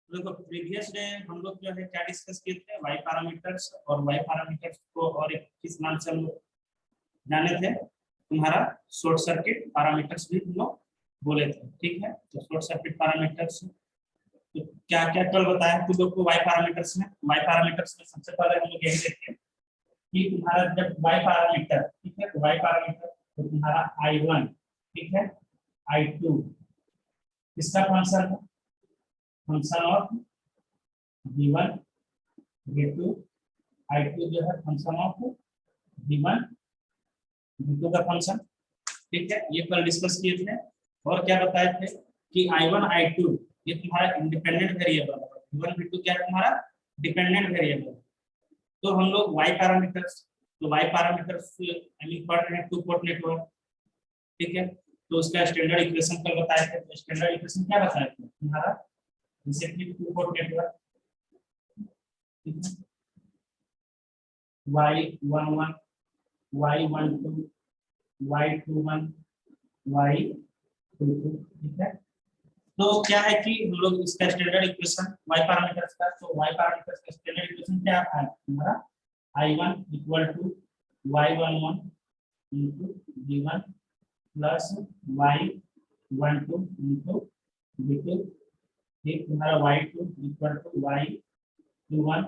तो देखो previous day हम लोग जो है क्या डिस्कस किए थे, वाई पैरामीटर्स, और वाई पैरामीटर्स को और एक किस नाम से हम लोग जाने थे, तुम्हारा शॉर्ट सर्किट पैरामीटर्स भी हम लोग बोले थे। ठीक है, तो शॉर्ट सर्किट पैरामीटर्स तो क्या क्या कल बताया तुम लोग को वाई पैरामीटर्स में। वाई पैरामीटर्स में सबसे पहले हम लोग यही देखें कि तुम्हारा जब वाई पैरामीटर, ठीक है, तो वाई पैरामीटर तो तुम्हारा I1, ठीक है, I2 किसका फंक्शन है, function of V1 V2, I2 जो है फंक्शन ऑफ V1 V2 का फंक्शन। ठीक है, ये कल डिस्कस किए थे। और क्या बताए थे कि I1 I2 ये तुम्हारा इंडिपेंडेंट वेरिएबल है, V1 V2 क्या है तुम्हारा डिपेंडेंट वेरिएबल। तो हम लोग वाई पैरामीटर्स, तो वाई पैरामीटर्स पढ़ रहे हैं टू पोर्ट नेटवर्क। ठीक है, तो उसका स्टैंडर्ड इक्वेशन कल बताए थे। तो स्टैंडर्ड इक्वेशन क्या बताए थे तुम्हारा, जैसे कि two port network, Y11 Y12 Y21 Y22। ठीक है, तो क्या है कि हम लोग इसका स्टैंडर्ड इक्वेशन वाई पैरामीटर्स का, तो वाई पैरामीटर्स का स्टैंडर्ड इक्वेशन क्या है तुम्हारा, I1 equal to Y11 into V1 plus Y12 into V2, फिर तुम्हारा Y2 equal to Y21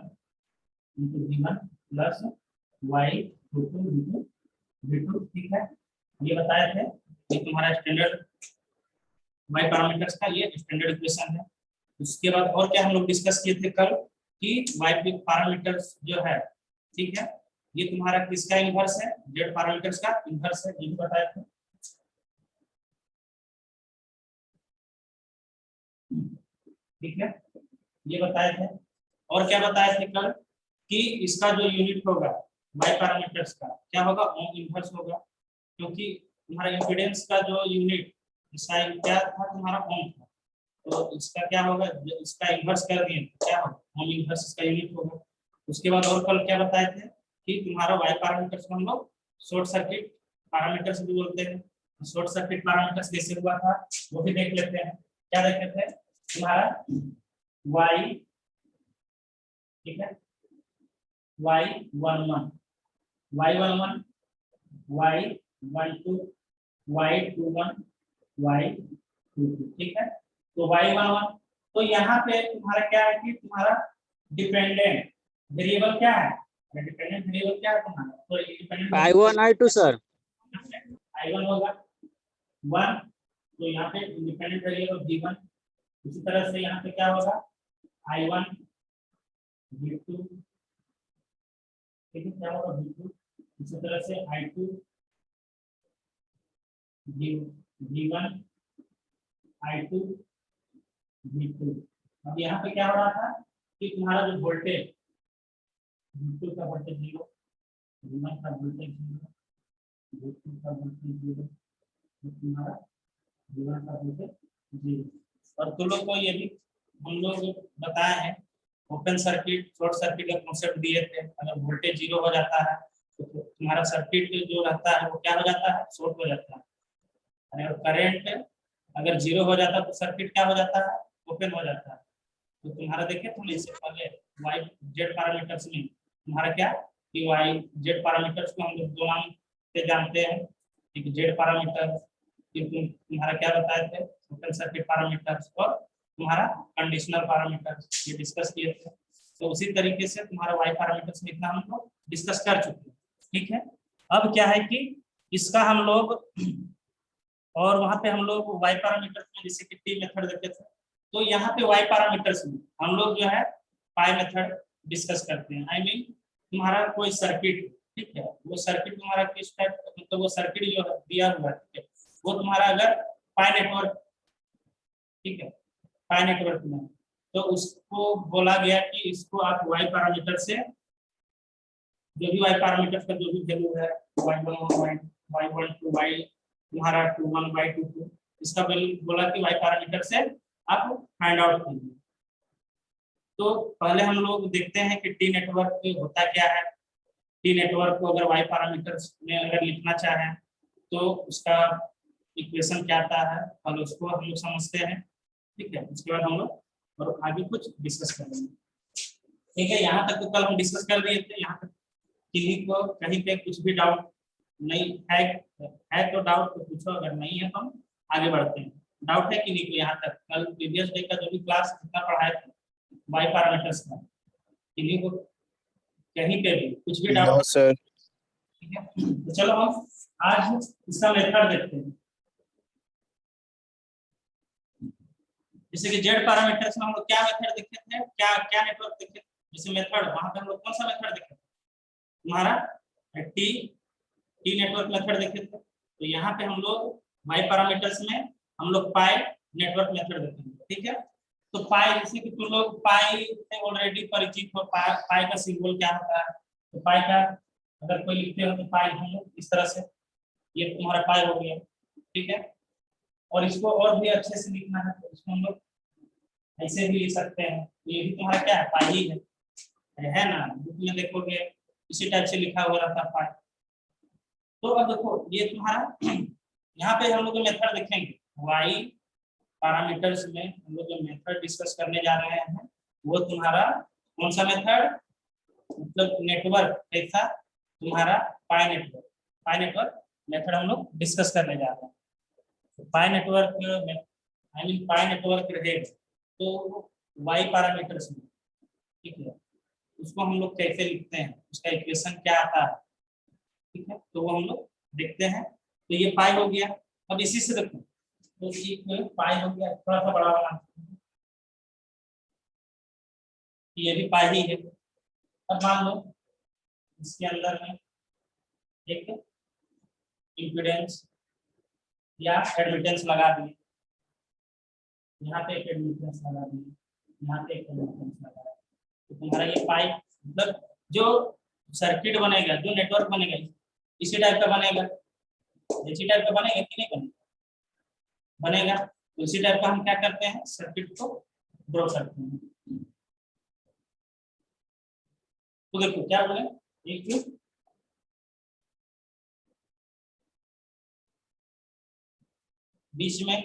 into V1 plus Y22 into V2। ठीक है, ये बताए थे ये तुम्हारा स्टैंडर्ड वाई पैरामीटर्स का ये स्टैंडर्ड इक्वेशन है। उसके बाद और क्या हम लोग डिस्कस किए थे कल कि वाई पैरामीटर्स जो है, ठीक है, ये तुम्हारा किसका इनवर्स है, जेड पैरामीटर्स का इनवर्स है, ये भी बताए थे। ठीक है, ये बताए थे। और क्या बताए थे कल कि इसका जो यूनिट होगा वाई पैरामीटर्स का क्या होगा, ओम इनवर्स होगा, क्योंकि तुम्हारा इम्पीडेंस का जो यूनिट इसका क्या था तुम्हारा ओम था, तो इसका क्या होगा, इसका इन्वर्स कर दिए तो क्या होगा, ओम इन्वर्स इसका यूनिट होगा। उसके बाद और कल क्या बताए थे कि तुम्हारा वाई पैरामीटर्स को हम लोग शॉर्ट सर्किट पैरामीटर्स भी बोलते हैं। शॉर्ट सर्किट पैरामीटर्स कैसे हुआ था वो भी देख लेते हैं। क्या देखे थे तुम्हारा वाई, ठीक है, Y11 Y11 Y12 Y21 Y22। ठीक है, तो Y11 तो यहाँ पे तुम्हारा क्या है कि तुम्हारा डिपेंडेंट वेरिएबल क्या है, डिपेंडेंट वेरिएबल क्या है तुम्हारा, तो dependent I1 I2 sir, I1 होगा 1, तो यहाँ पे इंडिपेंडेंट वेरिएबल V1। इसी तरह से यहाँ पे क्या होगा I1 V2, ठीक है, क्या होगा V2। इसी तरह से I2 V1 I2 V2। अब यहाँ पे क्या हो रहा था कि तुम्हारा जो वोल्टेज V2 का वोल्टेज 0, V1 का वोल्टेज 0, V2 का वोल्टेज 0, तुम्हारा V1 का वोल्टेज 0। और तुम लोग को ये भी हम लोग बताए हैं ओपन सर्किट शॉर्ट सर्किट का कॉन्सेप्ट दिए थे। अगर वोल्टेज 0 हो जाता है तो तुम्हारा सर्किट जो रहता है वो क्या हो जाता है, शॉर्ट हो जाता है। अगर करंट अगर 0 हो जाता है तो सर्किट क्या हो जाता है, ओपन हो जाता है। तो तुम्हारा देखिए तुम इससे पहले वाई जेड पैरामीटर्स में तुम्हारा क्या कि वाई जेड पैरामीटर्स को हम लोग दो नाम से जानते हैं, एक जेड पैरामीटर, तुम्हारा क्या बताए थे ओपन सर्किट पैरामीटर्स, और तुम्हारा कंडीशनल पैरामीटर्स, ये डिस्कस किए थे। तो उसी तरीके से तुम्हारा वाई पैरामीटर्स में इतना हम लोग डिस्कस कर चुके हैं। ठीक है, अब क्या है कि इसका हम लोग और वहां पे हम लोग वाई पैरामीटर्स में जैसे कि टी मेथड देते थे, तो यहाँ पे वाई पैरामीटर्स में हम लोग जो है पाई मेथड डिस्कस करते हैं। आई मीन तुम्हारा कोई सर्किट, ठीक है, वो सर्किट तुम्हारा किस टाइप, मतलब वो सर्किट जो दिया हुआ है, ठीक है, वो तुम्हारा अगर पाई नेटवर्क, ठीक है, पाई नेटवर्क में, तो उसको बोला गया कि इसको आप वाई पैरामीटर से जो भी वाई पैरामीटर्स का जो भी वैल्यू है y11 y12 y तुम्हारा 21 y22, इसका वैल्यू बोला कि वाई पैरामीटर से आप फाइंड आउट कीजिए। तो पहले हम लोग देखते हैं कि टी नेटवर्क होता क्या है। टी नेटवर्क को अगर वाई पैरामीटर्स में अगर लिखना चाहें तो उसका इक्वेशन क्या आता है और उसको हम लोग समझते हैं। ठीक है, उसके बाद हम लोग और आगे कुछ डिस्कस करेंगे। ठीक है, यहाँ तक तो कल हम डिस्कस कर दिए थे। यहाँ तक किसी को कहीं पे कुछ भी डाउट नहीं है तो डाउट तो पूछो, अगर नहीं है तो हम आगे बढ़ते हैं। डाउट है कि नहीं? यहाँ तक कल प्रीवियस डे का जो भी क्लास कितना पढ़ाया था वाई पैरामीटर्स का, किसी को कहीं पे भी कुछ भी डाउट? सर। ठीक है, तो चलो हम आज इसका मेथड देखते हैं। जैसे कि जेड पैरामीटर्स में हम लोग क्या मेथड देखे थे, क्या क्या नेटवर्क देखे थे? जैसे मेथड वहां पे हम लोग कौन सा मेथड देखे थे? तुम्हारा टी नेटवर्क मेथड देखे थे। तो यहाँ पे हम लोग वाई पैरामीटर्स में हम लोग पाई नेटवर्क मेथड देखेंगे। ठीक है, तो पाई, जैसे कि तुम लोग पाई से ऑलरेडी परिचित हो, पाई का सिंबल क्या होता है। तो पाई का अगर कोई लिखते हो तो पाई हम लोग इस तरह से, ये तुम्हारा पाई हो गया। ठीक है, और इसको और भी अच्छे से लिखना है तो इसको हम लोग ऐसे भी लिख सकते हैं। ये भी तुम्हारा क्या है? पाई ही है ना? बुक में देखोगे इसी टाइप से लिखा हुआ रहता है पाई। तो अब देखो ये तुम्हारा यहाँ पे हम लोग मेथड देखेंगे। वाई पैरामीटर्स में हम लोग जो मेथड डिस्कस करने जा रहे हैं वो तुम्हारा कौन सा मेथड, मतलब नेटवर्क ऐसा तुम्हारा पाई नेटवर्क मेथड हम लोग डिस्कस करने जा रहे हैं। तो पाई नेटवर्क में पाई नेटवर्क रहेगा तो वाई पैरामीटर्स में, ठीक है, उसको हम लोग कैसे लिखते हैं, उसका इक्वेशन क्या आता है। ठीक है, तो वो हम लोग देखते हैं। तो ये पाई हो गया। अब इसी से देखो, तो एक पाई हो गया, थोड़ा सा बड़ा बना, ये भी पाई ही है। अब मान लो इसके अंदर में एक इम्पीडेंस या एडमिटेंस लगा दिए, यहाँ पे एक एडमिटेंस लगा दिए, यहाँ पे एक एडमिटेंस लगा दिए, तो तुम्हारा ये पाई मतलब जो सर्किट बनेगा, जो नेटवर्क बनेगा इसी टाइप का बनेगा। इसी टाइप का बनेगा कि नहीं बनेगा? बनेगा। तो इसी टाइप का हम क्या करते हैं, सर्किट को ड्रॉ करते हैं। तो देखो क्या बोले, एक बीच में,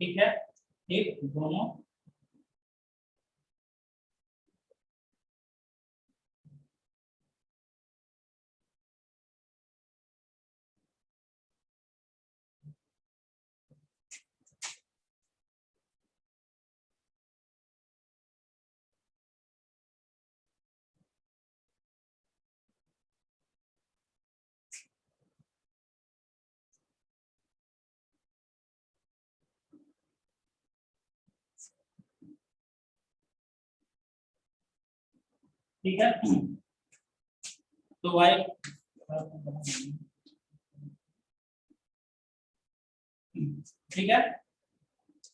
ठीक है, एक दोनों ठीक है। तो वाई ठीक है।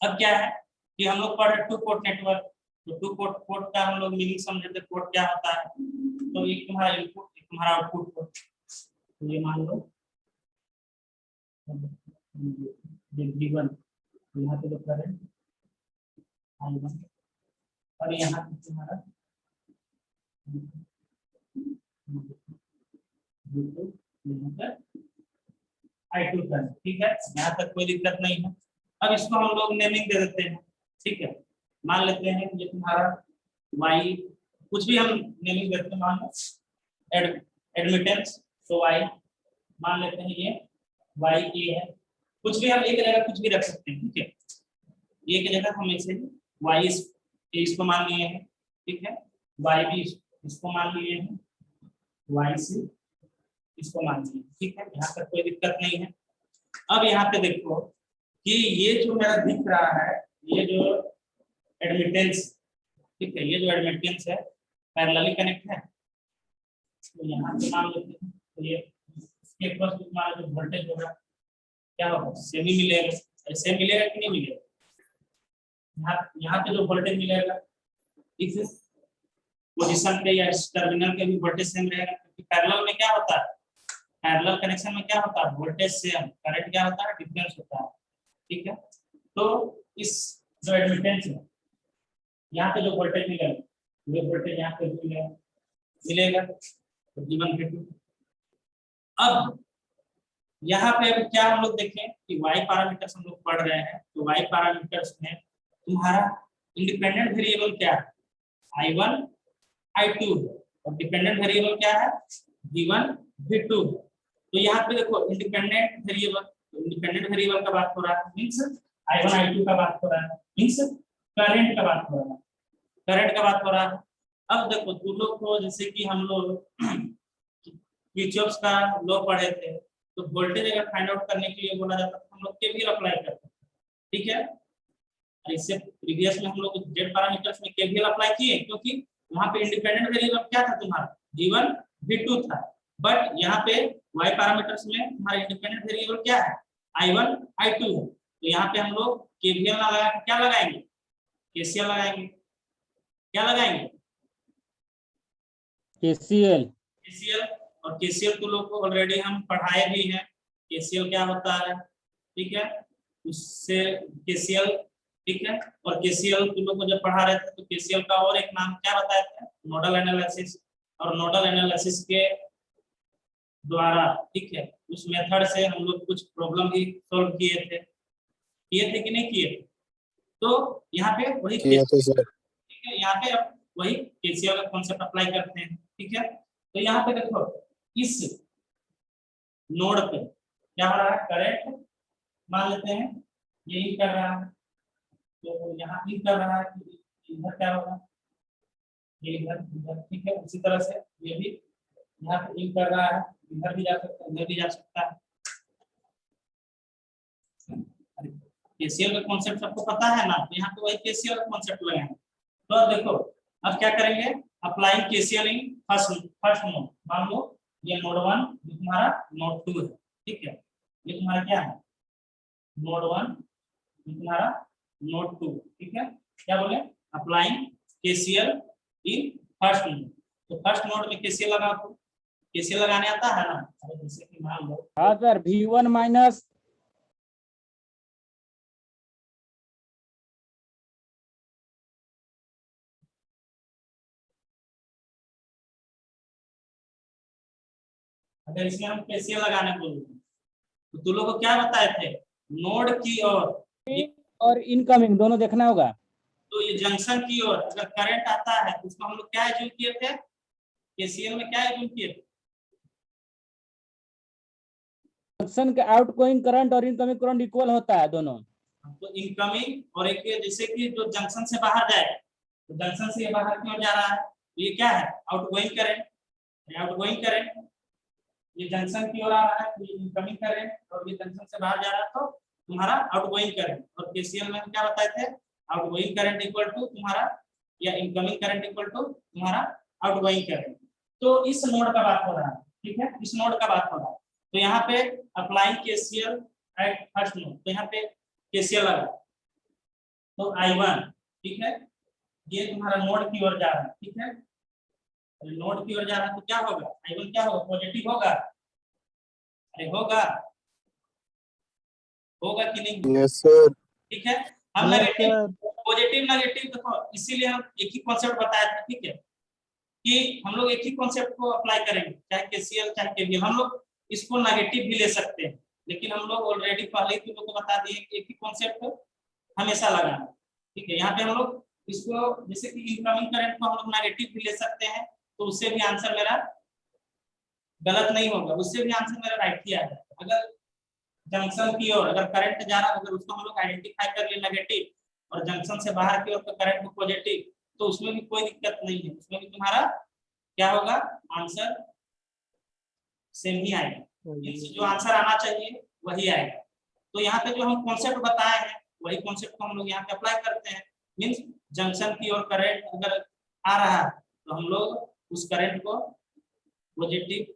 अब क्या है कि हम लोग पढ़ रहे टू पोर्ट नेटवर्क। तो टू पोर्ट का हम लोग मीनिंग समझे थे, पोर्ट क्या होता है। तो एक तुम्हारा इनपुट, एक तुम्हारा आउटपुट पोर्ट। तो ये मान लो V1, यहाँ पे जो करंट I1 और यहाँ पे तुम्हारा I2 करंट। ठीक है, यहाँ तक कोई दिक्कत नहीं है। अब इसको हम लोग नेमिंग दे देते हैं। ठीक है, मान लेते हैं ये तुम्हारा वाई, कुछ भी हम नेमिंग देते हैं, मान लो एडमिटेंस, तो वाई मान लेते हैं ये वाई ए है। कुछ भी हम एक जगह कुछ भी रख सकते हैं। ठीक है, ये की जगह हम ऐसे वाई इसको मान लिए हैं। ठीक है, वाई भी इसको मान लिए हैं, वाई से इसको मान लिए। ठीक है, यहाँ तक कोई दिक्कत नहीं है। अब यहाँ पे देखो कि ये जो मेरा दिख रहा है, ये जो एडमिटेंस, ठीक है, ये जो एडमिटेंस है पैरेलली कनेक्ट है। तो यहाँ पे मान लेते हैं, तो ये इसके क्रॉस तुम्हारा जो वोल्टेज होगा क्या होगा, सेमी मिलेगा। ऐसे मिलेगा कि नहीं मिलेगा? यहाँ पे जो वोल्टेज मिलेगा इस पोजीशन पे या इस टर्मिनल के भी वोल्टेज सेम रहेगा, क्योंकि पैरेलल में क्या होता है, पैरेलल कनेक्शन में क्या होता है, वोल्टेज सेम, करंट क्या होता है, डिफरेंस होता है। ठीक है, तो इस जो एडमिटेंस है यहाँ पे जो वोल्टेज मिलेगा, वो वोल्टेज यहाँ पे मिलेगा तो V1 V2। अब यहाँ पे अब क्या हम लोग देखें कि वाई पैरामीटर्स हम लोग पढ़ रहे हैं। तो वाई पैरामीटर्स में तुम्हारा इंडिपेंडेंट वेरिएबल क्या है, I1 I2 है, और डिपेंडेंट वेरिएबल क्या है, V1 V2 है। तो यहाँ पे देखो इंडिपेंडेंट वेरिएबल का बात हो रहा है, मींस I1 I2 का बात हो रहा है, मींस करंट का बात हो रहा है, करंट का बात हो रहा है। अब देखो तुम लोग को जैसे कि हम लोग किरचॉफ का लॉ पढ़े थे, तो वोल्टेज अगर फाइंड आउट करने के लिए बोला जाता तो हम लोग केवीएल अप्लाई करते हैं, ठीक है। इससे प्रीवियस में हम लोग जेड पैरामीटर्स में केवीएल अप्लाई किए, क्योंकि वहां पे इंडिपेंडेंट वेरिएबल क्या था तुम्हारा, V1 V2 था, बट यहाँ पे y पैरामीटर्स में हमारा इंडिपेंडेंट वेरिएबल क्या है, I1 I2 है। तो यहाँ पे हम लोग केवीएल लगा के क्या लगाएंगे, केसीएल लगाएंगे, क्या लगाएंगे, केसीएल। केसीएल। और केसीएल तो लोग को ऑलरेडी हम पढ़ाए भी हैं, केसीएल क्या होता है, ठीक है, उससे केसीएल, ठीक है। और केसीएल तुम लोग को जब पढ़ा रहे थे तो केसीएल का और एक नाम क्या बताए थे, नोडल एनालिसिस। और नोडल एनालिसिस के द्वारा, ठीक है, उस मेथड से हम लोग कुछ प्रॉब्लम भी सॉल्व किए थे कि नहीं किए थे। तो यहाँ पे वही किया था सर। ठीक है, यहाँ पे अब वही केसीएल का कॉन्सेप्ट अप्लाई करते हैं, ठीक है। तो यहाँ पे देखो इस नोड पे क्या हो रहा है, करंट मान लेते हैं ये ही कर रहा है, तो यहाँ भी कर रहा है, इधर क्या होगा, ये इधर इधर, ठीक है। उसी तरह से ये भी यहाँ पे इन कर रहा है, इधर भी जा सकता है, इधर भी जा सकता है। केसीएल का कॉन्सेप्ट सबको पता है ना, तो यहाँ पे वही केसीएल का कॉन्सेप्ट लगाएंगे। तो अब देखो अब क्या करेंगे, applying KCL in first node. मान लो ये नोड 1, ये तुम्हारा नोड 2 है, ठीक है, ये तुम्हारा क्या है, नोड 1, ये तुम्हारा नोड 2, ठीक है। क्या बोले, applying KCL in first node. तो फर्स्ट नोड में केसीएल लगा दो, केसीएल लगाने आता है ना, जैसे कि मान लो हाँ सर, V1 माइनस अगर इसमें हम केसीएल लगाने बोल रहे हैं तो तुम लोग को क्या बताए थे, नोड की और इनकमिंग दोनों देखना होगा। तो ये जंक्शन की ओर अगर करंट आता है तो उसको हम लोग क्या एज्यूम किए थे, केसीएल में क्या एज्यूम किए थे, जंक्शन के आउटगोइंग करंट और इनकमिंग करंट इक्वल होता है दोनों। तो इनकमिंग और एक जैसे कि जो जंक्शन से बाहर जाए, तो जंक्शन से ये बाहर की ओर जा रहा है, तो ये क्या है, आउटगोइंग करंट, आउटगोइंग करंट। ये जंक्शन की ओर आ रहा है तो ये इनकमिंग करंट, और ये जंक्शन से बाहर जा रहा है तो तुम्हारा आउटगोइंग करंट। और केसीएल में हम क्या बताए थे, आउटगोइंग करंट इक्वल टू तुम्हारा, या इनकमिंग करंट इक्वल टू तुम्हारा आउटगोइंग करंट। तो इस नोड का बात हो रहा है, ठीक है, इस नोड का बात हो रहा है। तो यहाँ पे applying KCL at first node, तो यहाँ पे केसीएल लगा, तो I1, ठीक है, ये तुम्हारा नोड की ओर जा रहा है, ठीक है, नोड की ओर जा रहा है तो क्या होगा, I1 क्या होगा, पॉजिटिव होगा, अरे होगा, होगा कि नहीं, यस सर। ठीक है। हम नेगेटिव पॉजिटिव नेगेटिव देखो, इसीलिए हम एक ही कॉन्सेप्ट बताया था, ठीक है, कि हम लोग एक ही कॉन्सेप्ट को अप्लाई करेंगे, चाहे केसीएल चाहे केवीएल। हम लोग इसको नेगेटिव भी ले सकते हैं, लेकिन हम लोग ऑलरेडी पहले ही तुम लोग को बता दिए कि एक ही कॉन्सेप्ट हमेशा लगाना, ठीक है। यहाँ पे हम लोग इसको जैसे कि इनकमिंग करंट को हम लोग नेगेटिव भी ले सकते हैं, तो उससे भी आंसर मेरा गलत नहीं होगा, उससे भी आंसर मेरा राइट ही आएगा। अगर जंक्शन की ओर अगर करंट जा रहा है, अगर उसको हम लोग आइडेंटिफाई कर लिए नेगेटिव, और जंक्शन से बाहर की ओर का करंट को पॉजिटिव, तो उसमें भी कोई दिक्कत नहीं है, उसमें भी तुम्हारा क्या होगा, आंसर सेम ही आएगा, जो आंसर आना चाहिए वही आएगा। तो यहाँ पे जो हम कॉन्सेप्ट बताए हैं वही कॉन्सेप्ट को हम लोग यहाँ पे अप्लाई करते हैं। मींस जंक्शन की ओर करंट अगर आ रहा है तो हम लोग उस करंट को पॉजिटिव,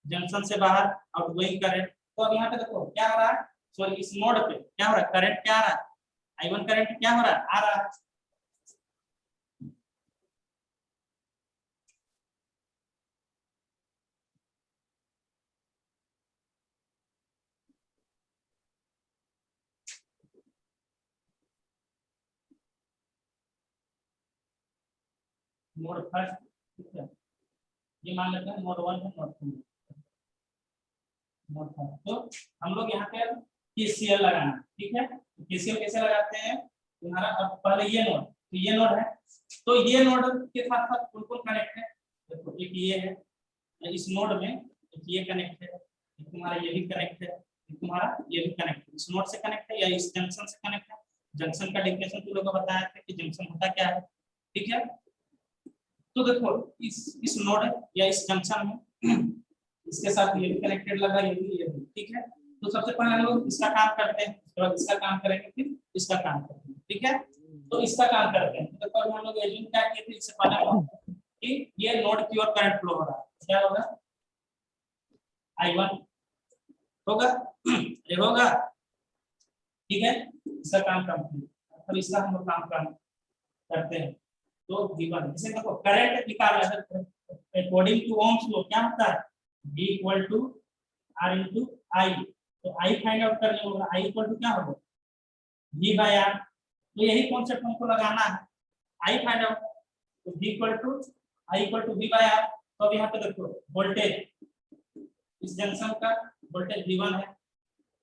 जंक्शन से बाहर आउटगोइंग करंट। तो अब यहाँ पे देखो क्या हो रहा है, सॉरी इस नोड पे क्या हो रहा है, करंट क्या आ रहा है, I1 करंट क्या हो रहा है, आ रहा है। नोड फर्स्ट, ठीक है, ये मान लेते हैं नोड 1 है, नोड 2, नोड फर्स्ट। तो हम लोग यहाँ पे केसीएल लगाना, ठीक है। केसीएल कैसे लगाते हैं, तुम्हारा अब पहले ये नोड, तो ये नोड है, तो ये नोड के साथ साथ कौन कौन कनेक्ट है, देखो एक ये है, इस नोड में एक ये कनेक्ट है, एक तुम्हारा ये भी कनेक्ट है, एक तुम्हारा ये भी कनेक्ट है, इस नोड से कनेक्ट है या इस जंक्शन से कनेक्ट है। जंक्शन का डेफिनेशन तुम लोगों को बताया था कि जंक्शन होता क्या है, ठीक है। तो देखो इस नोड या इस जंक्शन में इसके साथ ये भी कनेक्टेड लगा, ये भी, ठीक है। तो सबसे पहले हम लोग इसका काम करते हैं, उसके बाद इसका काम करेंगे, फिर इसका काम करेंगे, ठीक है। तो इसका काम करते हैं, तो पहले हम लोग एज्यूम क्या किए थे, इससे पहले हम लोग कि ये नोड की ओर करंट फ्लो हो रहा है, क्या होगा, I1 होगा, ये होगा, ठीक है। इसका काम कंप्लीट, अब इसका हम लोग काम करते हैं। तो V1 जैसे देखो करंट निकालना है अकॉर्डिंग टू ओम्स लॉ, क्या होता है V equal to R into I, तो I फाइंड आउट करने होगा, I इक्वल टू क्या होगा V बाय R, तो यही कॉन्सेप्ट हमको लगाना है, I फाइंड आउट, तो V equal to I equal to V by R। तो अब यहाँ पे देखो वोल्टेज इस जंक्शन का वोल्टेज V1 है,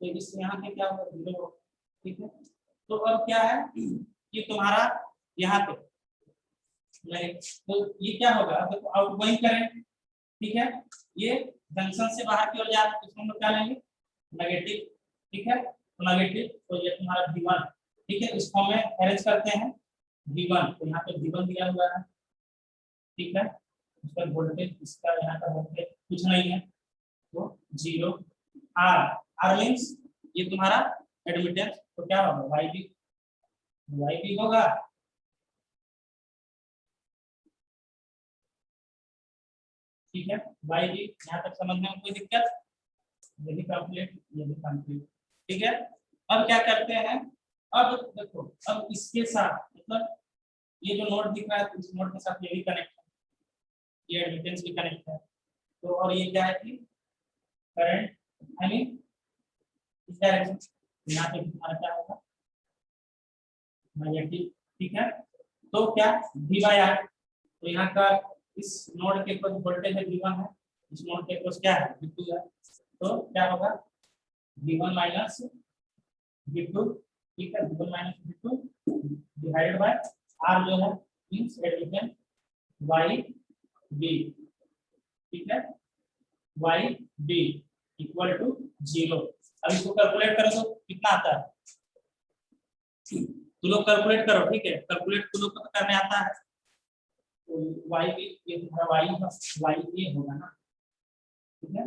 तो इस यहाँ पे क्या होगा 0 होगा, ठीक है। तो अब क्या है कि तुम्हारा यहाँ पे तो ये क्या होगा, देखो आउटगोइंग करंट, ठीक है, ये जंक्शन से बाहर की ओर जा रहा है, इसमें हम लोग क्या लेंगे नेगेटिव, ठीक है, तो नेगेटिव, तो ये तुम्हारा V1, ठीक है। इस फॉर्म में अरेंज करते हैं V1, तो यहाँ पे V1 दिया हुआ है, ठीक है। उसका वोल्टेज, इसका यहाँ का वोल्टेज कुछ नहीं है, तो 0 R मींस ये तुम्हारा एडमिटेंस, तो क्या होगा YB होगा, ठीक है। YB यहाँ तक समझने में कोई दिक्कत, ये भी कंप्लीट, ठीक है। अब क्या करते हैं, अब देखो अब इसके साथ मतलब ये जो नोड दिख रहा है, इस नोड के साथ ये भी कनेक्ट है, ये एडमिटेंस भी कनेक्ट है, तो और ये क्या है कि करंट आई मीन इस डायरेक्शन, यहाँ पे हमारा क्या होगा नेगेटिव, ठीक है। तो क्या V बाय R, तो यहाँ का इस नोड के ऊपर वोल्टेज है V1 है, इस नोड के ऊपर क्या है V2 है, तो क्या होगा V1 माइनस V2, ठीक है, V1 minus V2 divided by R जो है मींस एडमिटेंस YB, ठीक है, YB इक्वल टू 0। अब इसको कैलकुलेट करो तो कितना आता है, तुम लोग कैलकुलेट करो, ठीक है, कैलकुलेट तुम लोग को करने आता है, तो YB ये तुम्हारा YA होगा ना, ठीक है।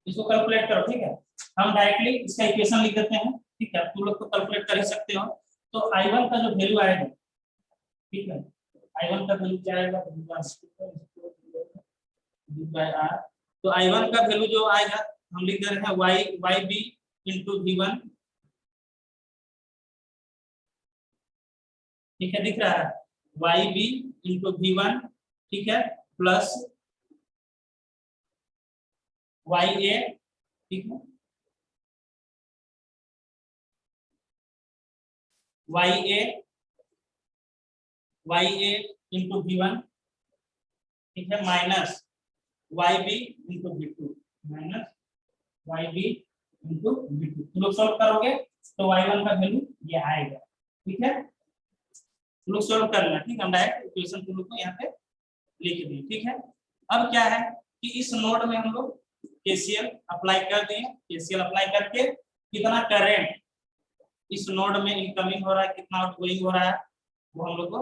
इसको कैलकुलेट करो, ठीक है। हम डायरेक्टली इसका इक्वेशन लिख देते हैं, ठीक है, तुम लोग तो कैलकुलेट कर ही सकते हो। तो I1 का जो वैल्यू आएगा, ठीक है, I1 का वैल्यू क्या आएगा R, तो I1 का वैल्यू जो आएगा हम लिख दे रहे हैं YB इंटू V1, ठीक है, दिख रहा है YB इंटू V1, ठीक है, प्लस YA, ठीक है, YA इंटू V1, ठीक है, minus YB into V2, minus YB into V2, तुम लोग सॉल्व करोगे तो Y1 का वैल्यू ये आएगा, ठीक है। तुम लोग सॉल्व करना, ठीक है, हम डायरेक्ट इक्वेशन तुम लोग को यहाँ पे लिख दिए, ठीक है। अब क्या है कि इस नोड में हम लोग KCL अप्लाई कर दिए, KCL अप्लाई करके कितना करंट इस नोड में इनकमिंग हो रहा है, कितना आउटगोइंग हो रहा है, वो हम लोग को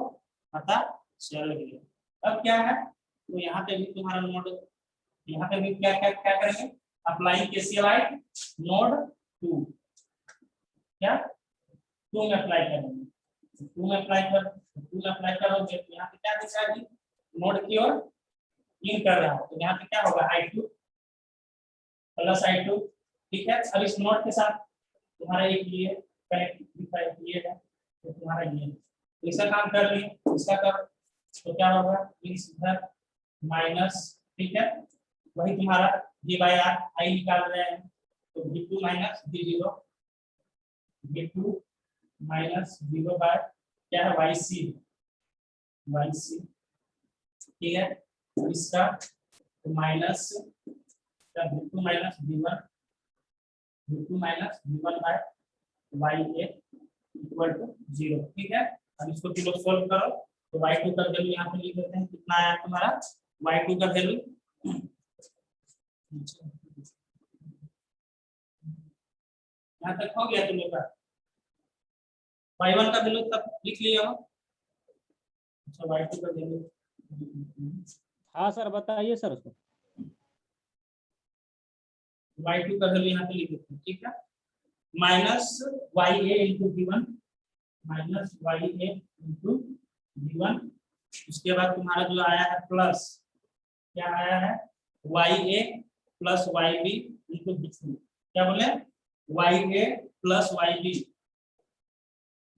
पता चल गया। अब क्या है, तो यहाँ पे भी तुम्हारा नोड, यहाँ पे भी क्या क्या क्या करेंगे, अप्लाई KCL एट नोड 2, क्या 2 में अप्लाई करेंगे, 2 में अप्लाई करोगे तो यहाँ पे क्या दिख रहा है, नोड की ओर इन कर रहा है, तो यहाँ पे क्या होगा I2 प्लस I2, ठीक है। अब इस नोड के साथ तुम्हारा एक ये कनेक्ट ये है, तो तुम्हारा ये इसका काम कर लिए, इसका कर, तो क्या होगा इस इधर माइनस, ठीक है, वही तुम्हारा V बाय R I निकाल रहे हैं, तो V2 minus V0, V2 minus 0 bye क्या है YC, ठीक है, इसका minus V2 minus V1 by YA equal to 0, ठीक है। अब इसको फिर सोल्व करो तो y2 का वैल्यू यहाँ पे लिख देते हैं, कितना आया तुम्हारा y2 का वैल्यू, यहाँ तक हो गया तुम लोग का, y1 का वैल्यू तब लिख लिया हो। अच्छा y2 का वैल्यू, हाँ सर बताइए सर उसको। y2 का वैल्यू यहाँ पे लिख देते हैं, ठीक है, minus ya into v1, minus ya into v1, उसके बाद तुम्हारा जो आया है प्लस, क्या आया है ya plus yb into v2, क्या बोले ya plus yb।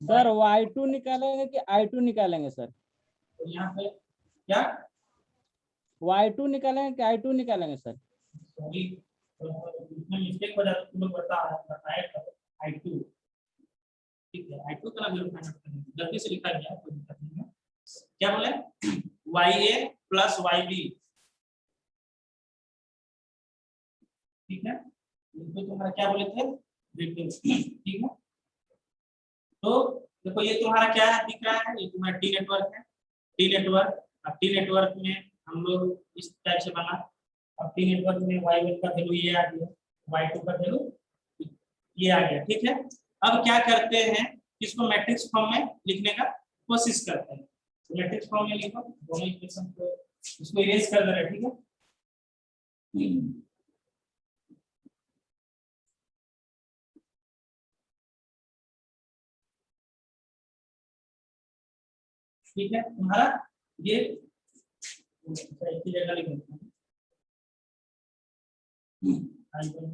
Sir y2 निकालेंगे कि i2 निकालेंगे सर? तो यहाँ पे क्या y2 निकालेंगे कि i2 निकालेंगे सर? सॉरी इसमें मिस्टेक हो जाता है, तुम लोग बताए i2, ठीक है, i2 का वैल्यू फाइंड आउट करेंगे, गलती से लिखा गया कोई दिक्कत नहीं है। क्या बोले ya प्लस yb, ठीक है, इनको तुम्हारा क्या बोले थे ठीक है। तो देखो ये तुम्हारा क्या है दिख रहा है, ये तुम्हारा टी नेटवर्क है, टी नेटवर्क। अब टी नेटवर्क में हम लोग इस टाइप से बना, अब टी नेटवर्क में y1 का वैल्यू ये आ गया, y2 का वैल्यू ये आ गया, ठीक है। अब क्या करते हैं, इसको मैट्रिक्स फॉर्म में लिखने का कोशिश करते हैं, तो मैट्रिक्स फॉर्म में लिखो दोनों इक्वेशन को, इसको इरेज कर दे रहे, ठीक है। ठीक है, तुम्हारा ये एक ही जगह लिख देते हैं, I1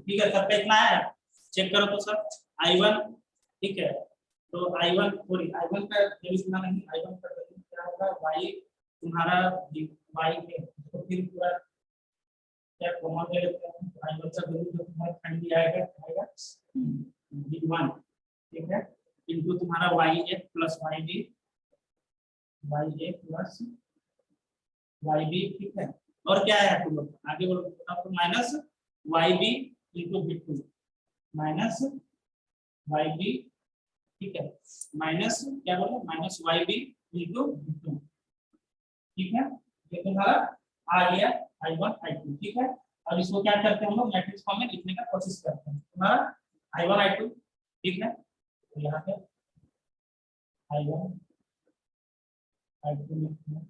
ठीक है, सब पे इतना है, चेक करो तो सब I1, ठीक है, तो I1 सॉरी I1 का वैल्यू इतना नहीं, I1 का वैल्यू क्या होगा y तुम्हारा y है, तो फिर पूरा क्या कॉमन ले लेते हैं, तो I1 का वैल्यू जो तुम्हारा फाइनली आएगा v1, ठीक है, इनटू तुम्हारा ya plus yb, ya plus yb, ठीक है, और क्या है तुम लोग आगे बोलो तो minus yb into v2, minus yb, ठीक है, माइनस क्या बोलो माइनस yb इंटू v2, ठीक है, ये तुम्हारा आ गया I1 I2, ठीक है। अब इसको क्या करते हैं हम लोग मैट्रिक्स फॉर्म में लिखने का कोशिश करते हैं, तुम्हारा I1 I2, ठीक है, तो यहाँ पे I1 I2 लिखते हैं,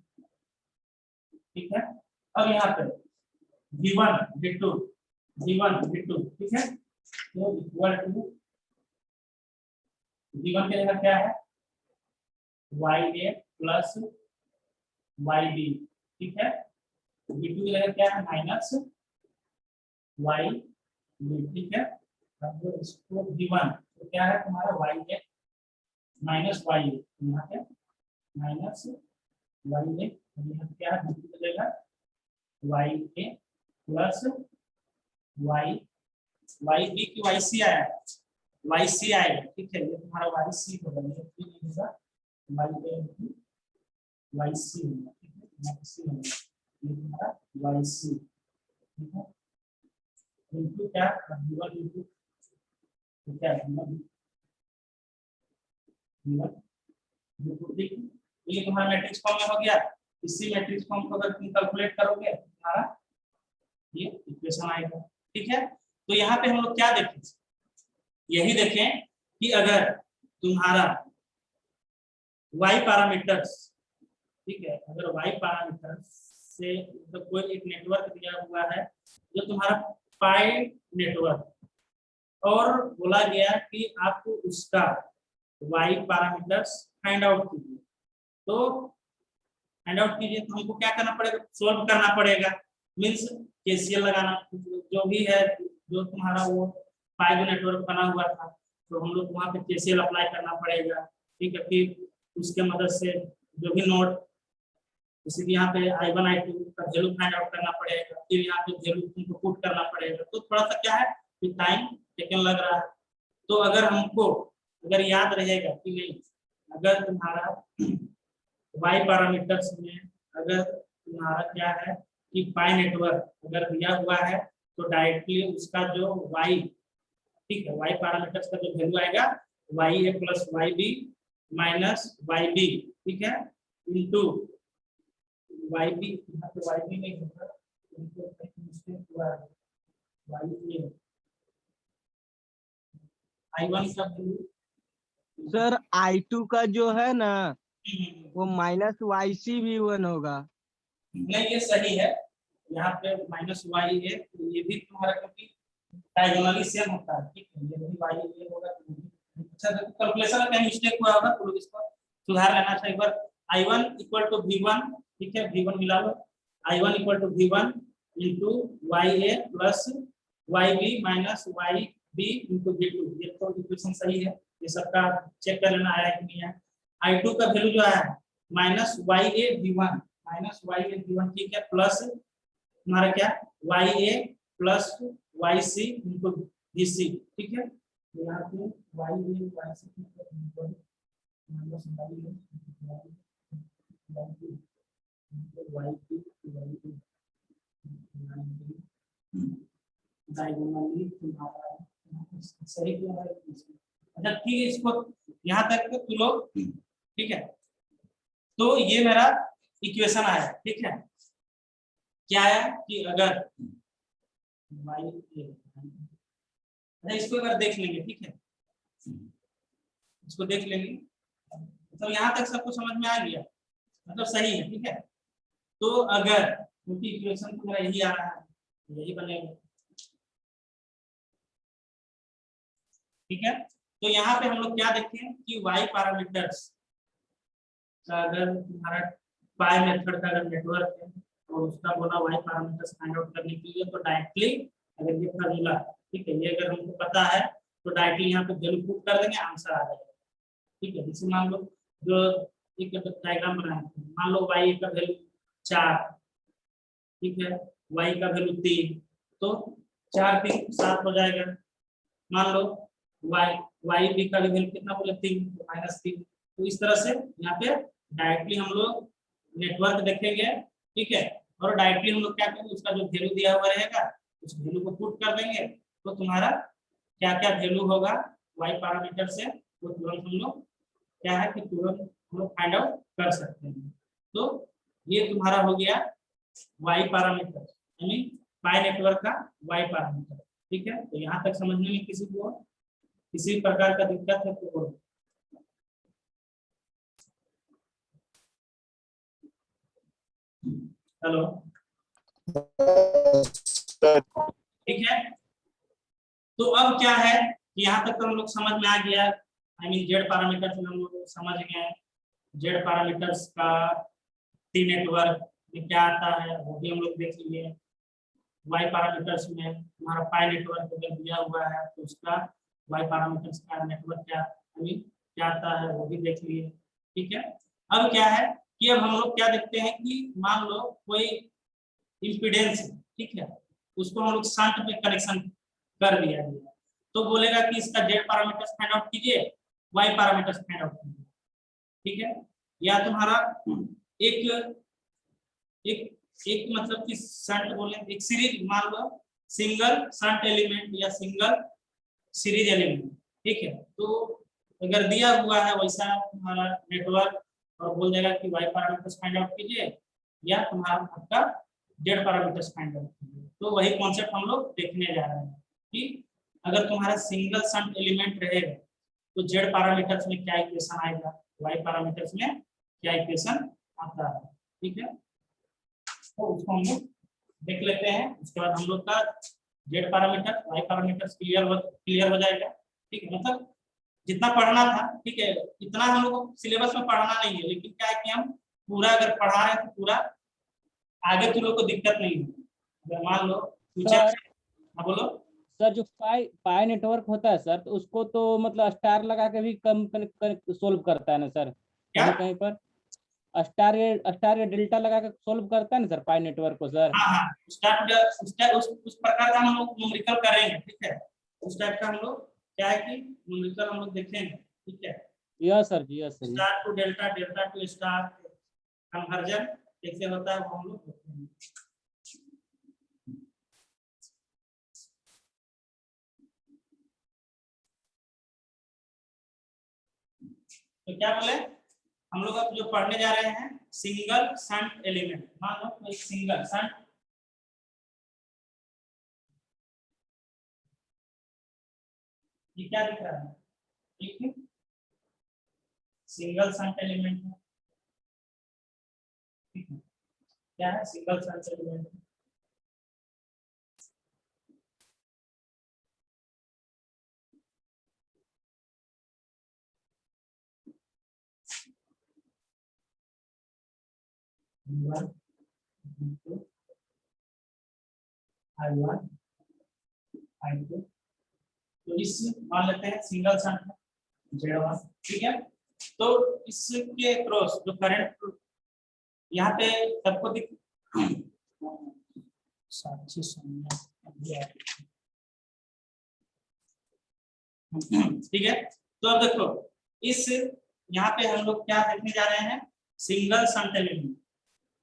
ठीक है। अब यहाँ पे v1 v2 v1 v2, ठीक है, तो इक्वल टू v1 के जगह क्या है ya प्लस yb, ठीक है, v2 की जगह क्या है माइनस yb, ठीक है। अब इसको v1 तो क्या है तुम्हारा ya माइनस ya, यहाँ पे माइनस ya, यहाँ पे क्या है v2 की जगह ya प्लस yb की yc आया, yc आएगा, ठीक है, ये तुम्हारा yc होगा, ये yc होगा, ठीक है, yc होगा, ये तुम्हारा yc, ठीक है, इनटू क्या v1 इनटू तो क्या है v1 ठीक, ये तुम्हारा मैट्रिक्स फॉर्म में हो गया। इसी मैट्रिक्स फॉर्म को अगर तुम कैलकुलेट करोगे तुम्हारा ये इक्वेशन आएगा, ठीक है। तो यहाँ पे हम लोग क्या देखें, यही देखें कि अगर तुम्हारा y पैरामीटर्स, ठीक है, अगर y पैरामीटर्स से तो कोई एक नेटवर्क दिया हुआ है जो तुम्हारा पाई नेटवर्क, और बोला गया कि आपको उसका y पैरामीटर्स फाइंड आउट कीजिए, तो फाइंड आउट कीजिए तो हमको क्या करना पड़ेगा, सॉल्व करना पड़ेगा, मींस केसीएल लगाना, जो भी है जो तुम्हारा वो पाई नेटवर्क बना हुआ था, तो हम लोग वहाँ पे केसीएल अप्लाई करना पड़ेगा, ठीक है, फिर उसके मदद से जो भी नोड, जैसे कि यहाँ पे I1 I2 का वैल्यू फाइंड आउट करना पड़ेगा, फिर यहाँ पे वैल्यू तुमको पुट करना पड़ेगा, तो थोड़ा सा क्या है कि टाइम टेकन लग रहा है। तो अगर हमको अगर याद रहेगा कि नहीं, अगर तुम्हारा वाई पैरामीटर्स में अगर तुम्हारा क्या है कि पाई नेटवर्क अगर दिया हुआ है तो डायरेक्टली उसका जो वाई, ठीक है, वाई पैरामीटर्स का जो वैल्यू आएगा वाई ए plus Y B minus Y b, ठीक है, इंटू वाई बी, यहाँ पे वाई बी नहीं होगा, मिस्टेक हुआ है, वाई ए I1 का वैल्यू सर I2 का जो है ना वो माइनस YC भी 1 होगा। नहीं, ये सही है, यहाँ पे माइनस वाई है, तो ये भी तुम्हारा क्योंकि डायगोनली सेम होता है, ठीक है, ये भी वाई ये होगा, तो अच्छा कैलकुलेशन में कहीं मिस्टेक हुआ होगा तो लोग इसको सुधार लेना चाहिए। एक बार I1 इक्वल टू V1, ठीक है, V1 मिला लो, I1 equal to V1 into Y A plus Y B minus Y B into V2, ये तो इक्वेशन सही है, ये सबका चेक कर लेना आया कि नहीं है। I2 का वैल्यू जो है minus y a V1 minus y a V1, ठीक है, प्लस तुम्हारा क्या वाई ए plus y c into v c, ठीक है, तो यहाँ पे y a y c minus y a diagonally तुम्हारा सही क्या है। अच्छा ठीक है, इसको यहाँ तक तो लोग, ठीक है, तो ये मेरा इक्वेशन आया, ठीक है, क्या है कि अगर अच्छा इसको एक बार देख लेंगे, ठीक है, इसको देख लेंगे, मतलब यहाँ तक सबको समझ में आ गया, मतलब सही है, ठीक है, तो अगर क्योंकि इक्वेशन तो मेरा यही आ रहा है, यही बनेगा, ठीक है, तो यहाँ पे हम लोग क्या देखें कि वाई पैरामीटर्स का अगर तुम्हारा पाई मेथड का अगर नेटवर्क है और उसका बोला वाई पैरामीटर्स फाइंड आउट करने के लिए, तो डायरेक्टली अगर ये फॉर्मूला, ठीक है, ये अगर हमको पता है तो डायरेक्टली यहाँ पे वैल्यू पुट कर देंगे, आंसर आ जाएगा, ठीक है। जैसे मान लो जो एक डायग्राम बनाए, मान लो वाई का वैल्यू 4, ठीक है, वाई का वैल्यू 3, तो 4 3 7 हो जाएगा। मान लो वाई बी का वैल्यू कितना बोले 3, तो -3, तो इस तरह से यहाँ पे डायरेक्टली हम लोग नेटवर्क देखेंगे, ठीक है, और डायरेक्टली हम लोग क्या करेंगे उसका जो वैल्यू दिया हुआ रहेगा उस वैल्यू को पुट कर देंगे, तो तुम्हारा क्या क्या वैल्यू होगा वाई पैरामीटर से वो तुरंत हम लोग क्या है कि तुरंत हम लोग फाइंड आउट कर सकते हैं। तो ये तुम्हारा हो गया वाई पैरामीटर, यानी पाई नेटवर्क का वाई पैरामीटर, ठीक है। तो यहाँ तक समझने में किसी को किसी प्रकार का दिक्कत है तो बोलो। हेलो, ठीक है, तो अब क्या है कि यहाँ तक तो हम लोग समझ में आ गया, आई मीन जेड पैरामीटर्स हम लोग समझ गए, जेड पैरामीटर्स का टी नेटवर्क में क्या आता है वो भी हम लोग देख लिए, वाई पैरामीटर्स में हमारा पाई नेटवर्क अगर दिया हुआ है तो उसका वाई पैरामीटर्स का नेटवर्क क्या आई मीन क्या आता है वो भी देख लिए, ठीक है। अब क्या है कि अब हम लोग क्या देखते हैं कि मान लो कोई इम्पीडेंस, ठीक है, उसको हम लोग शंट में कनेक्शन कर दिया गया, तो बोलेगा कि इसका जेड पैरामीटर्स फाइंड आउट कीजिए, वाई पैरामीटर्स फाइंड आउट कीजिए, ठीक है। या तुम्हारा एक एक एक मतलब कि शंट बोले एक सीरीज, मान लो सिंगल शंट एलिमेंट या सिंगल सीरीज एलिमेंट, ठीक है, तो अगर दिया हुआ है वैसा तुम्हारा नेटवर्क और बोल देगा कि वाई पैरामीटर्स फाइंड आउट कीजिए या तुम्हारा आपका जेड पैरामीटर्स फाइंड आउट कीजिए, तो वही कॉन्सेप्ट हम लोग देखने जा रहे हैं कि अगर तुम्हारा सिंगल शंट एलिमेंट रहेगा तो जेड पैरामीटर्स में क्या इक्वेशन आएगा, वाई पैरामीटर्स में क्या इक्वेशन आता है, ठीक है। तो उसको हम लोग देख लेते हैं, उसके बाद हम लोग का Z parameter Y parameters clear हो जाएगा, ठीक है। मतलब जितना पढ़ना था, ठीक है, इतना हम लोग को सिलेबस में पढ़ना नहीं है, लेकिन क्या है कि हम पूरा अगर पढ़ा रहे हैं तो पूरा आगे तुम लोग को दिक्कत नहीं होगी। अगर मान लो फ्यूचर, हाँ बोलो सर, जो पाई नेटवर्क होता है सर, तो उसको तो मतलब स्टार लगा के भी कम सोल्व करता है ना सर, क्या कहीं पर स्टार या डेल्टा लगा के सोल्व करता है ना सर पाई नेटवर्क को सर। हाँ हाँ, उस प्रकार का हम लोग न्यूमेरिकल करेंगे, ठीक है, उस टाइप का हम लोग क्या है कि न्यूमेरिकल हम लोग देखेंगे, ठीक है। Yes sir ji, yes sir ji. Star to delta, delta to star conversion कैसे होता है वो हम लोग देखेंगे। तो क्या बोले हम लोग अब जो पढ़ने जा रहे हैं सिंगल शंट एलिमेंट। मान लो कोई सिंगल शंट, ये क्या दिख रहा है, ठीक है, सिंगल शंट एलिमेंट है, ठीक है। क्या है single shunt element, V1 V2 I1 I2। तो इस मान लेते हैं सिंगल शंट है Z1, ठीक है। तो इसके क्रॉस जो करंट यहाँ पे सबको दिख ठीक है। तो अब देखो इस यहाँ पे हम लोग क्या देखने जा रहे हैं सिंगल शंट एलिमेंट।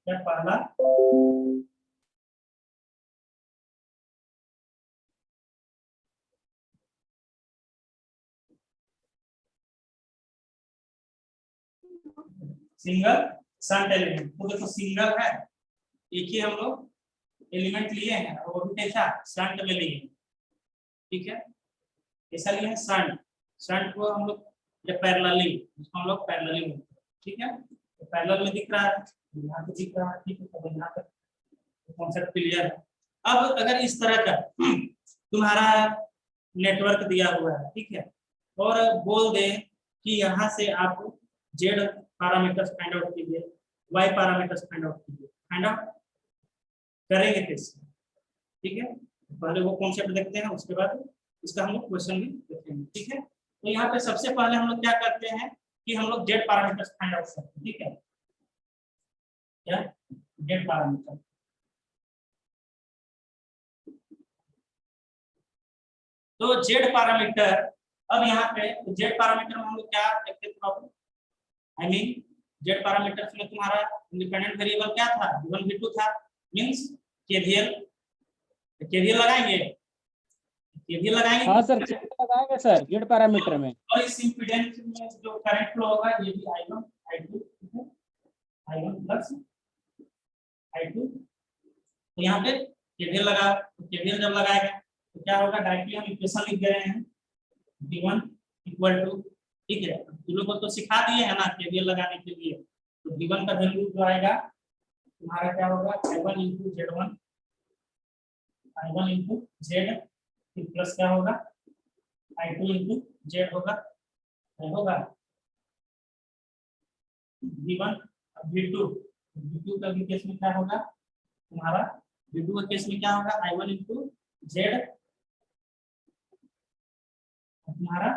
क्या पहला सिंगल शंट एलिमेंट, तो देखो सिंगल है, एक ही हम लोग एलिमेंट लिए हैं और वो भी कैसा शंट में लिए हैं, ठीक है। ऐसा लिए हैं शंट, शंट को हम लोग या पैरेलली, इसको हम लोग पैरेलली बोलते हैं, ठीक है। तो पैरेलल में दिख रहा है, यहाँ पे दिख रहा है, ठीक है। तो यहाँ तक कॉन्सेप्ट क्लियर है। अब अगर इस तरह का तुम्हारा नेटवर्क दिया हुआ है, ठीक है, और बोल दे कि यहाँ से आप जेड पैरामीटर्स फाइंड आउट कीजिए, वाई पैरामीटर्स फाइंड आउट कीजिए, फाइंड आउट करेंगे कैसे, ठीक है। पहले वो कॉन्सेप्ट देखते हैं, उसके बाद इसका हम लोग क्वेश्चन भी देखेंगे, ठीक है। तो यहाँ पे सबसे पहले हम लोग क्या करते हैं कि हम लोग जेड पैरामीटर्स फाइंड आउट करते हैं, ठीक है। क्या जेड पैरामीटर, तो जेड पैरामीटर, अब यहाँ पे जेड पैरामीटर में हम लोग क्या देखते थे problem, I mean Z parameters में तुम्हारा इंडिपेंडेंट वेरिएबल क्या था, V1 V2 था, मींस केवीएल, केवीएल लगाएंगे, केवीएल लगाएंगे। हाँ सर लगाएंगे सर जेड पैरामीटर में। और इस इंपीडेंस में जो करंट फ्लो होगा ये भी I1 I2, ठीक है, I1 प्लस I2। तो यहाँ पे केवीएल लगा, तो केवीएल जब लगाएगा तो क्या होगा, डायरेक्टली हम इक्वेशन लिख दे रहे हैं V1 इक्वल टू, ठीक है। तुम लोग को तो सिखा दिए है ना केवीएल लगाने के लिए। तो V1 का वैल्यू जो आएगा तुम्हारा क्या होगा, I1 into Z1, I1 into Z, plus क्या होगा I2 इंटू Z होगा, होगा V1 V2 का भी केस में क्या होगा तुम्हारा, V2 के केस में क्या होगा I1 इंटू Z, तुम्हारा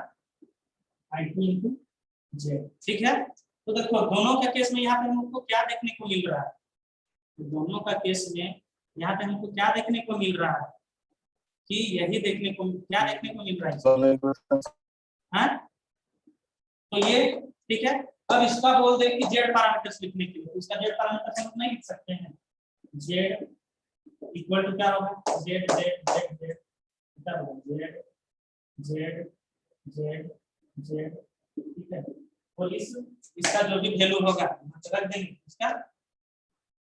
I2 इंटू Z, ठीक है। तो देखो दोनों के केस में यहाँ पे हमको क्या देखने को मिल रहा है, तो दोनों का केस में यहाँ पे हमको क्या देखने को मिल रहा है कि यही देखने को क्या देखने को मिल रहा है, हाँ। तो ये ठीक है। अब इसका बोल दे कि जेड पैरामीटर्स लिखने के लिए, तो इसका जेड पैरामीटर्स हम नहीं लिख सकते हैं, जेड इक्वल टू क्या होगा, जेड जेड जेड जेड क्या होगा, जेड जेड जेड जेड, ठीक है। और इसका जो भी वैल्यू होगा रख देंगे, इसका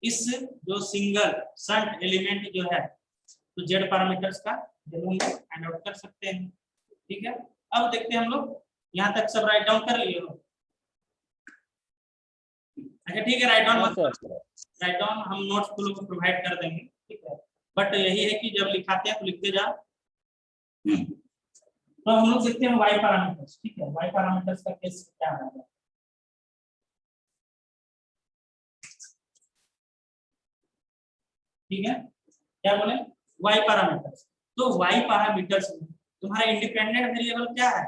इस जो सिंगल शंट एलिमेंट जो है तो जेड पैरामीटर्स का वैल्यू हम फाइंड आउट कर सकते हैं, ठीक है। अब देखते हैं हम लोग यहाँ तक सब राइट डाउन कर लिए हो, अच्छा ठीक है। राइट डाउन हम नोट्स को लोग प्रोवाइड कर देंगे, ठीक है। बट यही है कि जब लिखाते हैं तो लिखते जाओ। तो हम लोग देखते हैं वाई पैरामीटर्स, ठीक है। वाई पैरामीटर्स का केस क्या है, ठीक है। क्या बोले वाई पैरामीटर्स, तो वाई पैरामीटर्स में तुम्हारा इंडिपेंडेंट वेरिएबल क्या है,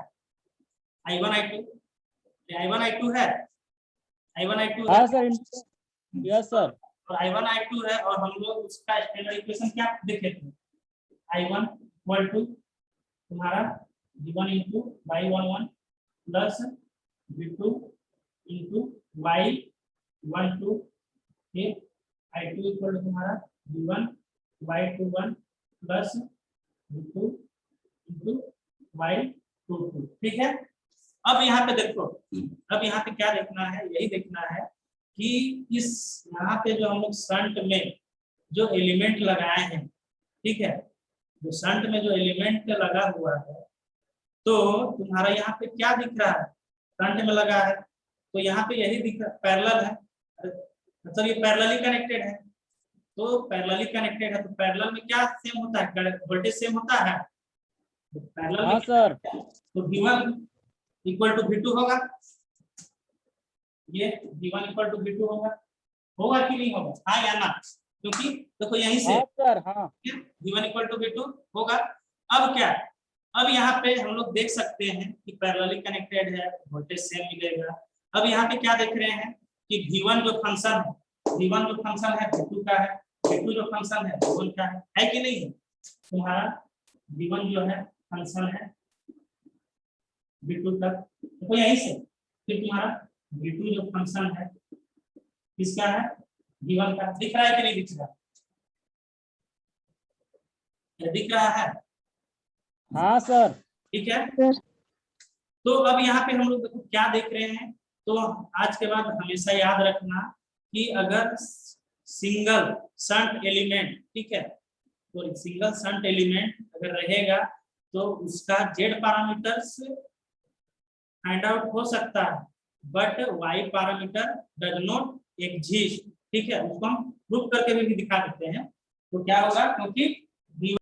I1 I2, I1 I2 है, I1 I2 हाँ सर, यस सर, और I1 I2 है। और हम लोग उसका स्केलर इक्वेशन क्या देखे थे, I1 इक्वल टू तुम्हारा V1 into Y11 plus V2 into Y12 फिर I2 इक्वल टू तुम्हारा V1 Y21 plus V2 into Y22। ठीक है। अब यहाँ पे देखो, अब यहाँ पे क्या देखना है, यही देखना है कि इस यहाँ पे जो हम लोग शंट में जो एलिमेंट लगाए हैं, ठीक है, जो शंट में जो एलिमेंट लगा हुआ है, तो तुम्हारा यहाँ पे क्या दिख रहा है, शंट में लगा है तो यहाँ पे यही दिख रहा है, पैरेलल है, मतलब ये पैरेलली कनेक्टेड है। तो पैरेलली कनेक्टेड है तो पैरेलल में क्या सेम होता है, वोल्टेज सेम होता है। तो पैरेलल हाँ में सर। तो V1 इक्वल टू V2 होगा, ये V1 इक्वल टू V2 होगा कि नहीं होगा, हाँ या ना, क्योंकि देखो यहीं से हाँ सर। हाँ V1 इक्वल टू V2 होगा। अब क्या, अब यहाँ पे हम लोग देख सकते हैं कि पैरेलली कनेक्टेड है, वोल्टेज सेम मिलेगा। अब यहाँ पे क्या देख रहे हैं कि V1 जो फंक्शन है, V1 जो फंक्शन है V2 का है, V2 जो फंक्शन है V1 का है कि नहीं है। तुम्हारा V1 जो है फंक्शन है V2 का, तो यहीं से फिर तुम्हारा V2 जो फंक्शन है किसका है, V1 का। दिख रहा है कि नहीं दिख रहा, दिख रहा है। हाँ सर। ठीक है। तो अब यहाँ पे हम लोग देखो क्या देख रहे हैं, तो आज के बाद हमेशा याद रखना कि अगर सिंगल शंट एलिमेंट, ठीक है, तो सिंगल शंट एलिमेंट अगर रहेगा तो उसका जेड पैरामीटर्स फाइंड आउट हो सकता है, but why parameter does not exist. ठीक है, उसको हम प्रूफ करके भी दिखा देते हैं। तो क्या होगा, क्योंकि